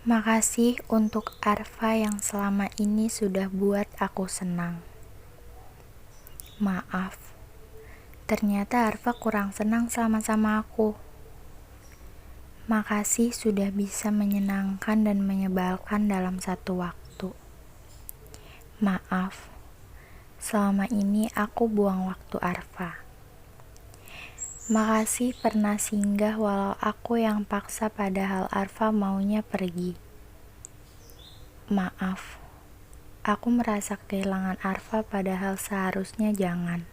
Makasih untuk Arfa yang selama ini sudah buat aku senang. Maaf, ternyata Arfa kurang senang sama aku. Makasih sudah bisa menyenangkan dan menyebalkan dalam satu waktu. Maaf, selama ini aku buang waktu Arfa. Makasih pernah singgah walau aku yang paksa padahal Arfa maunya pergi. Maaf, aku merasa kehilangan Arfa padahal seharusnya jangan.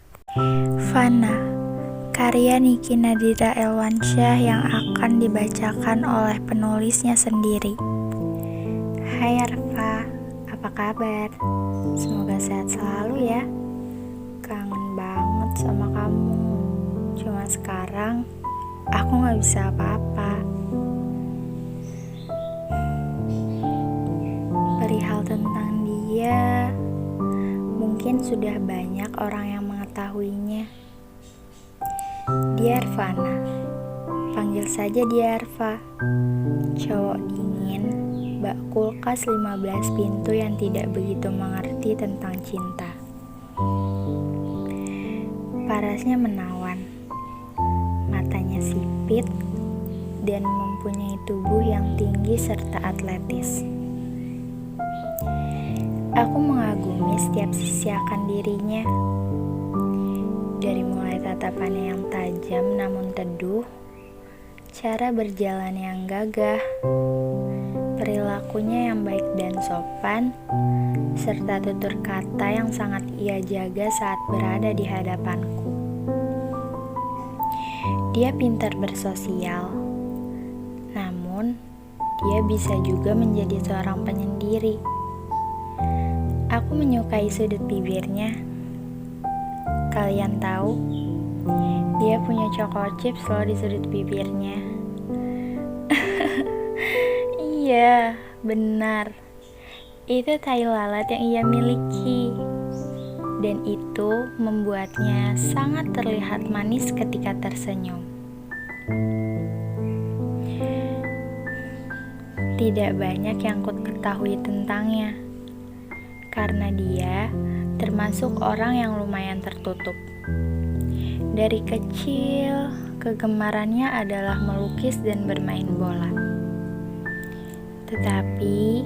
Fana, karya Niki Nadira Elwansyah yang akan dibacakan oleh penulisnya sendiri. Hai Arfa, apa kabar? Semoga sehat selalu ya. Kangen banget sama kamu. Cuma sekarang aku gak bisa apa-apa. Perihal tentang dia, mungkin sudah banyak orang yang mengetahuinya. Dia Arfana, panggil saja dia Arfa. Cowok dingin, bak kulkas 15 pintu yang tidak begitu mengerti tentang cinta. Parasnya menawan, matanya sipit, dan mempunyai tubuh yang tinggi serta atletis. Aku mengagumi setiap sisi akan dirinya. Dari mulai tatapannya yang tajam namun teduh, cara berjalan yang gagah, perilakunya yang baik dan sopan, serta tutur kata yang sangat ia jaga saat berada di hadapanku. Dia pintar bersosial, namun dia bisa juga menjadi seorang penyendiri. Aku menyukai sudut bibirnya. Kalian tahu, dia punya choco chips loh di sudut bibirnya. Iya, benar. Itu tai lalat yang ia miliki. Dan itu membuatnya sangat terlihat manis ketika tersenyum. Tidak banyak yang ku ketahui tentangnya, karena dia termasuk orang yang lumayan tertutup. Dari kecil, kegemarannya adalah melukis dan bermain bola. Tetapi,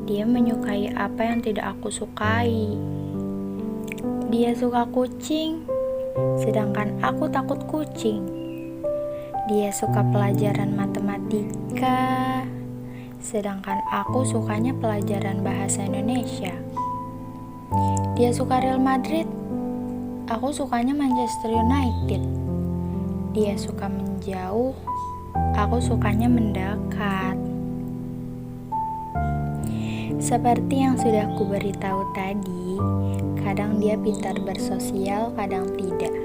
dia menyukai apa yang tidak aku sukai. Dia suka kucing, sedangkan aku takut kucing. Dia suka pelajaran matematika, sedangkan aku sukanya pelajaran bahasa Indonesia. Dia suka Real Madrid, aku sukanya Manchester United. Dia suka menjauh, aku sukanya mendekat. Seperti yang sudah kuberitahu tadi, kadang dia pintar bersosial, kadang tidak.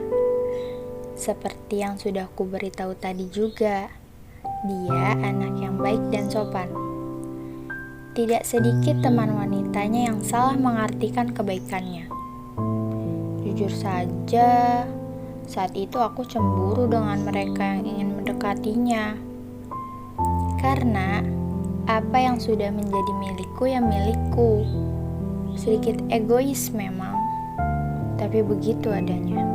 Seperti yang sudah kuberitahu tadi juga, dia anak yang baik dan sopan. Tidak sedikit teman wanitanya yang salah mengartikan kebaikannya. Jujur saja, saat itu aku cemburu dengan mereka yang ingin mendekatinya. Karena apa yang sudah menjadi milikku ya milikku. Sedikit egois memang, tapi begitu adanya.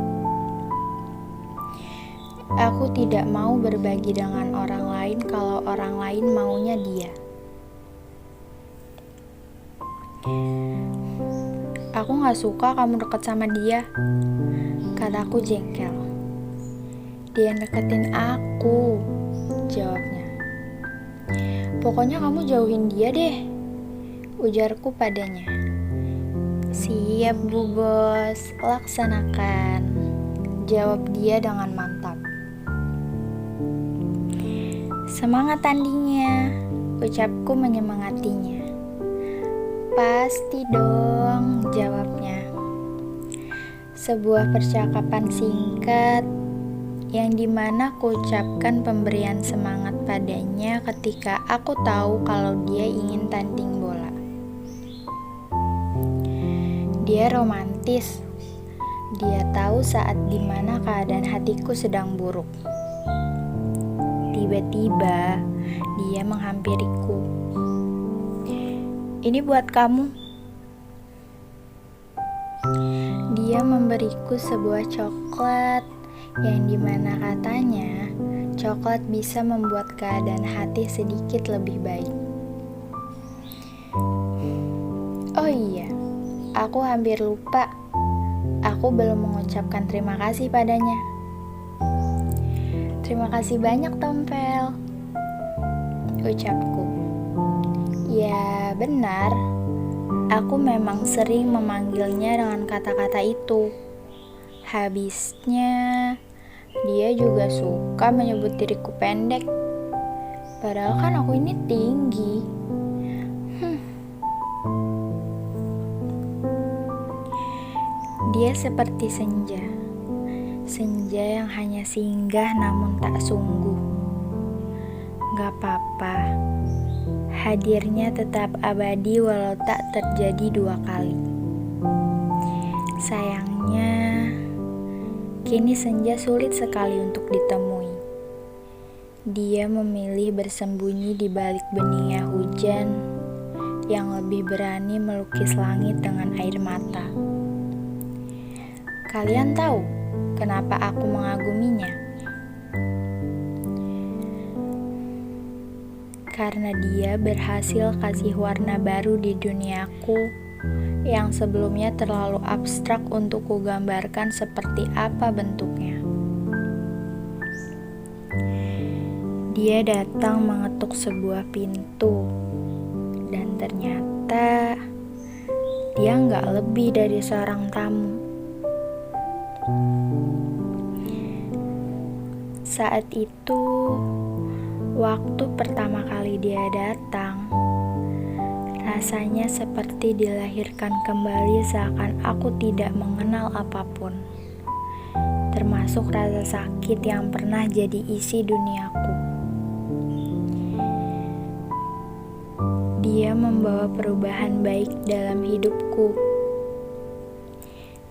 Aku tidak mau berbagi dengan orang lain kalau orang lain maunya dia. Aku gak suka kamu dekat sama dia, kataku jengkel. Dia deketin aku, jawabnya. Pokoknya kamu jauhin dia deh, ujarku padanya. Siap Bu Bos, laksanakan, jawab dia dengan mantap. Semangat tandingnya, ucapku menyemangatinya. Pasti dong, jawabnya. Sebuah percakapan singkat yang dimana ku ucapkan pemberian semangat padanya ketika aku tahu kalau dia ingin tanding bola. Dia romantis. Dia tahu saat dimana keadaan hatiku sedang buruk. Tiba-tiba dia menghampiriku. Ini buat kamu. Dia memberiku sebuah coklat yang dimana katanya coklat bisa membuat keadaan hati sedikit lebih baik. Oh iya, aku hampir lupa. Aku belum mengucapkan terima kasih padanya. Terima kasih banyak, Tompel, ucapku. Ya, benar. Aku memang sering memanggilnya dengan kata-kata itu. Habisnya, dia juga suka menyebut diriku pendek. Padahal kan aku ini tinggi. Dia seperti senja. Senja yang hanya singgah namun tak sungguh. Gak apa-apa. Hadirnya tetap abadi walau tak terjadi 2 kali. Sayangnya, kini senja sulit sekali untuk ditemui. Dia memilih bersembunyi di balik beningnya hujan yang lebih berani melukis langit dengan air mata. Kalian tahu kenapa aku mengaguminya? Karena dia berhasil kasih warna baru di duniaku yang sebelumnya terlalu abstrak untuk kugambarkan seperti apa bentuknya. Dia datang mengetuk sebuah pintu, dan ternyata dia nggak lebih dari seorang tamu. Saat itu, waktu pertama kali dia datang, rasanya seperti dilahirkan kembali seakan aku tidak mengenal apapun, termasuk rasa sakit yang pernah jadi isi duniaku. Dia membawa perubahan baik dalam hidupku,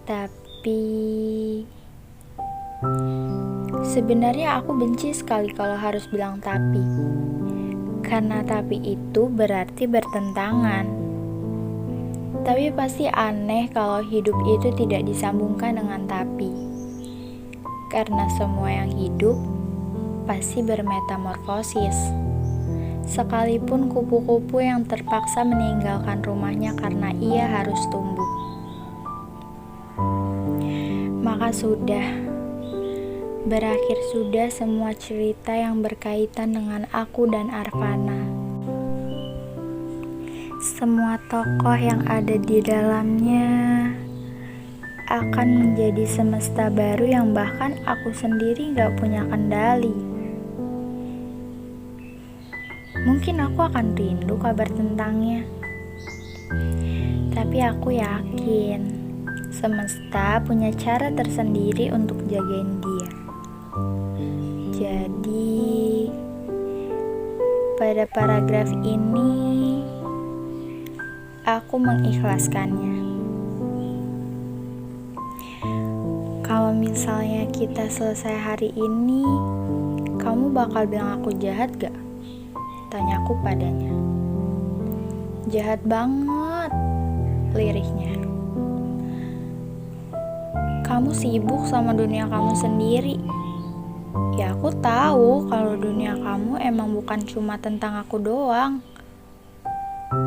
tapi sebenarnya aku benci sekali kalau harus bilang tapi. Karena tapi itu berarti bertentangan. Tapi pasti aneh kalau hidup itu tidak disambungkan dengan tapi. Karena semua yang hidup pasti bermetamorfosis. Sekalipun kupu-kupu yang terpaksa meninggalkan rumahnya karena ia harus tumbuh. Maka berakhir sudah semua cerita yang berkaitan dengan aku dan Arvana. Semua tokoh yang ada di dalamnya akan menjadi semesta baru yang bahkan aku sendiri gak punya kendali. Mungkin aku akan rindu kabar tentangnya. Tapi aku yakin semesta punya cara tersendiri untuk jagain dia. Jadi, pada paragraf ini, aku mengikhlaskannya. Kalau misalnya kita selesai hari ini, kamu bakal bilang aku jahat gak? Tanyaku padanya. Jahat banget, lirihnya. Kamu sibuk sama dunia kamu sendiri. Ya aku tahu kalau dunia kamu emang bukan cuma tentang aku doang.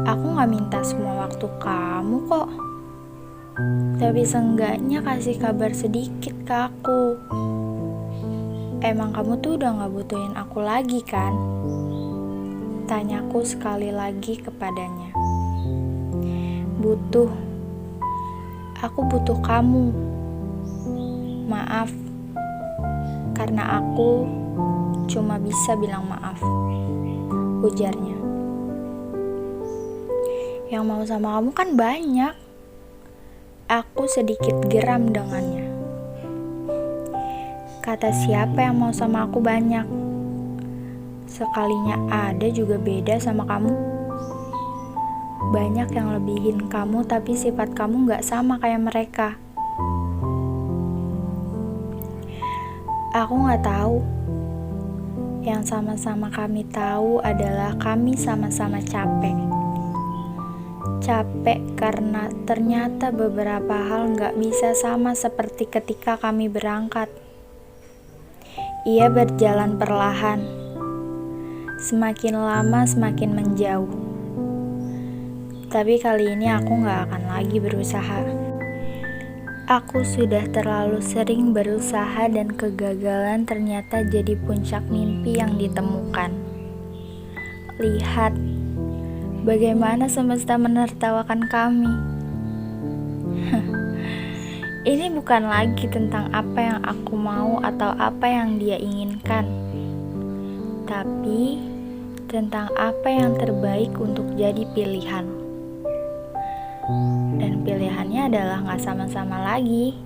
Aku gak minta semua waktu kamu kok. Tapi seenggaknya kasih kabar sedikit ke aku. Emang kamu tuh udah gak butuhin aku lagi kan? Tanyaku sekali lagi kepadanya. Butuh. Aku butuh kamu. Maaf. Karena aku cuma bisa bilang maaf, ujarnya. Yang mau sama kamu kan banyak. Aku sedikit geram dengannya. Kata siapa yang mau sama aku banyak? Sekalinya ada juga beda sama kamu. Banyak yang lebihin kamu tapi sifat kamu gak sama kayak mereka. Aku gak tahu. Yang sama-sama kami tahu adalah kami sama-sama capek. capek karena ternyata beberapa hal gak bisa sama seperti ketika kami berangkat. Ia berjalan perlahan, semakin lama semakin menjauh. Tapi kali ini aku gak akan lagi berusaha. Aku sudah terlalu sering berusaha dan kegagalan ternyata jadi puncak mimpi yang ditemukan. Lihat bagaimana semesta menertawakan kami. Ini bukan lagi tentang apa yang aku mau atau apa yang dia inginkan, tapi tentang apa yang terbaik untuk jadi pilihan. Dan pilihannya adalah gak sama-sama lagi.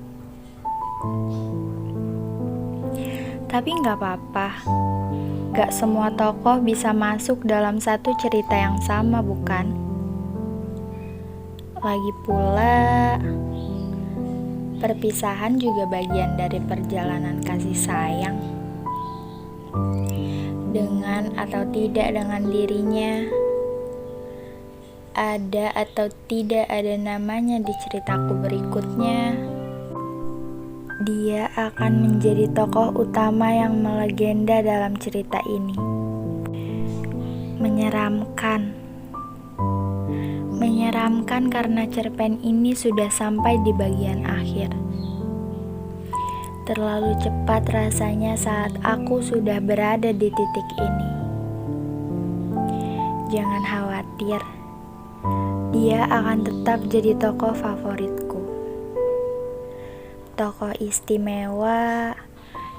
Tapi gak apa-apa. Gak semua tokoh bisa masuk dalam satu cerita yang sama, bukan? Lagi pula, perpisahan juga bagian dari perjalanan kasih sayang. Dengan atau tidak dengan dirinya, ada atau tidak ada namanya di ceritaku berikutnya, dia akan menjadi tokoh utama yang melegenda dalam cerita ini. Menyeramkan karena cerpen ini sudah sampai di bagian akhir. Terlalu cepat rasanya saat aku sudah berada di titik ini. Jangan khawatir, dia akan tetap jadi tokoh favoritku. Tokoh istimewa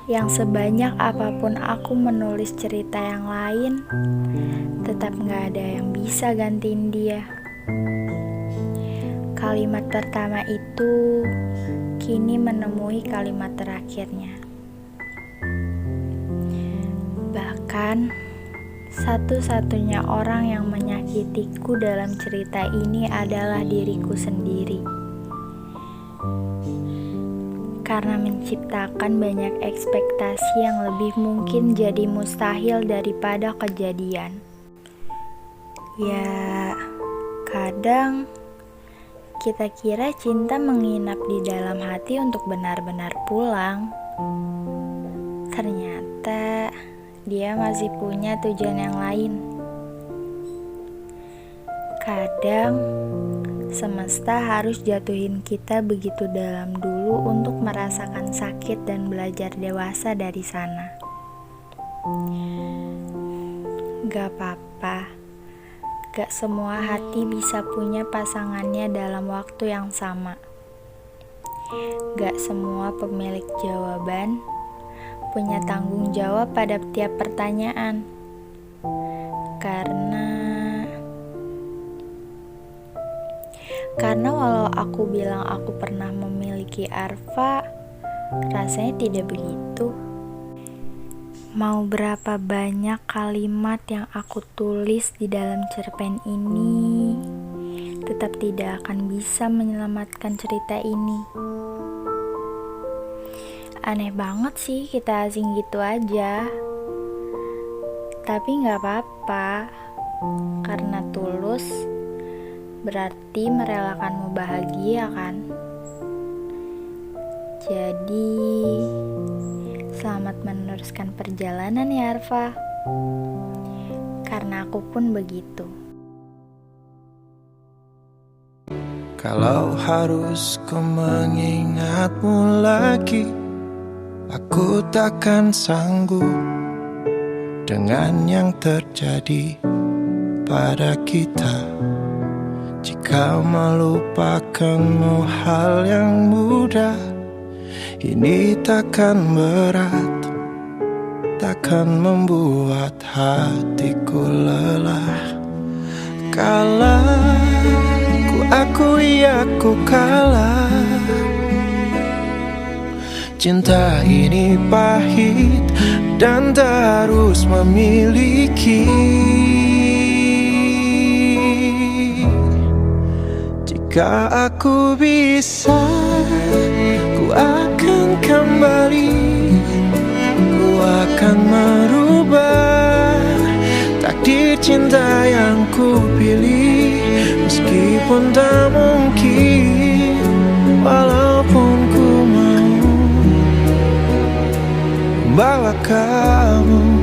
yang sebanyak apapun aku menulis cerita yang lain, tetap gak ada yang bisa gantiin dia. Kalimat pertama itu kini menemui kalimat terakhirnya. Bahkan satu-satunya orang yang menyakitiku dalam cerita ini adalah diriku sendiri. Karena menciptakan banyak ekspektasi yang lebih mungkin jadi mustahil daripada kejadian. Ya, kadang kita kira cinta menginap di dalam hati untuk benar-benar pulang. Ternyata dia masih punya tujuan yang lain. Kadang semesta harus jatuhin kita begitu dalam dulu untuk merasakan sakit dan belajar dewasa dari sana. Gak apa-apa, gak semua hati bisa punya pasangannya dalam waktu yang sama. Gak semua pemilik jawaban punya tanggung jawab pada tiap pertanyaan. Karena walau aku bilang aku pernah memiliki Arfa, rasanya tidak begitu. Mau berapa banyak kalimat yang aku tulis di dalam cerpen ini, tetap tidak akan bisa menyelamatkan cerita ini. Aneh banget sih kita asing gitu aja. Tapi gak apa-apa, karena tulus berarti merelakanmu bahagia kan? Jadi selamat meneruskan perjalanan ya Arfa. Karena aku pun begitu. Kalau harus ku mengingatmu lagi, aku takkan sanggup dengan yang terjadi pada kita. Jika melupakanmu hal yang mudah, ini takkan berat, takkan membuat hatiku lelah. Kalah, ku akui aku kalah. Cinta ini pahit dan tak harus memiliki. Jika aku bisa, ku akan kembali. Ku akan merubah takdir cinta yang ku pilih. Meskipun pun tak mungkin, walaupun ku mau bawa kamu